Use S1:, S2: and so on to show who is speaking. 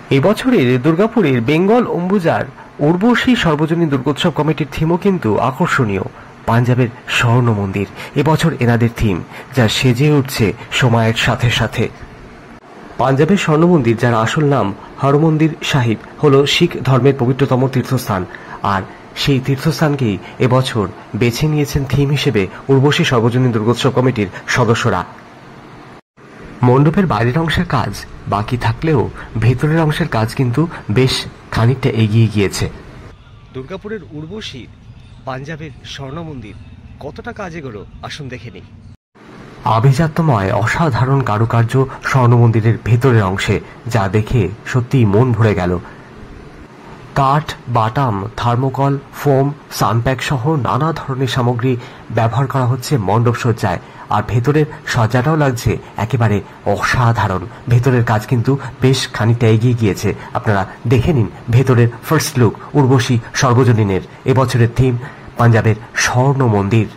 S1: এবছরের দুর্গাপুরের বেঙ্গল অম্বুজার উর্বশী সর্বজনীন দুর্গোৎসব কমিটির থিমও কিন্তু আকর্ষণীয়। পাঞ্জাবের স্বর্ণ মন্দির এবছর এনাদের থিম, যা সেজে উঠছে সময়ের সাথে সাথে। পাঞ্জাবের স্বর্ণ মন্দির, যার আসল নাম হরমন্দির সাহিব, হল শিখ ধর্মের পবিত্রতম তীর্থস্থান। আর সেই তীর্থস্থানকেই এবছর বেছে নিয়েছেন থিম হিসেবে উর্বশী সর্বজনীন দুর্গোৎসব কমিটির সদস্যরা। মণ্ডপের বাইরের অংশের কাজ বাকি থাকলেও ভেতরের অংশের কাজ কিন্তু বেশ খানিকটা এগিয়ে গিয়েছে। দুর্গাপুরের উর্বশীর পাঞ্জাবের স্বর্ণ মন্দির কতটা কাজ এগোলো আসুন দেখে নিই। আভিজাত্যময় অসাধারণ কারুকার্য স্বর্ণ মন্দিরের ভেতরের অংশে, যা দেখে সত্যিই মন ভরে গেল। কাঠ, বাটাম, থার্মোকল, ফোম, সানপ্যাক সহ নানা ধরনের সামগ্রী ব্যবহার করা হচ্ছে মণ্ডপ সজ্জায়। আর ভেতরের সজ্জাটাও লাগছে একেবারে অসাধারণ। ভেতরের কাজ কিন্তু বেশ খানিকটা এগিয়ে গিয়েছে। আপনারা দেখে নিন ভেতরের ফার্স্ট লুক উর্বশী সর্বজনীনের। এবছরের থিম পাঞ্জাবের স্বর্ণ মন্দির।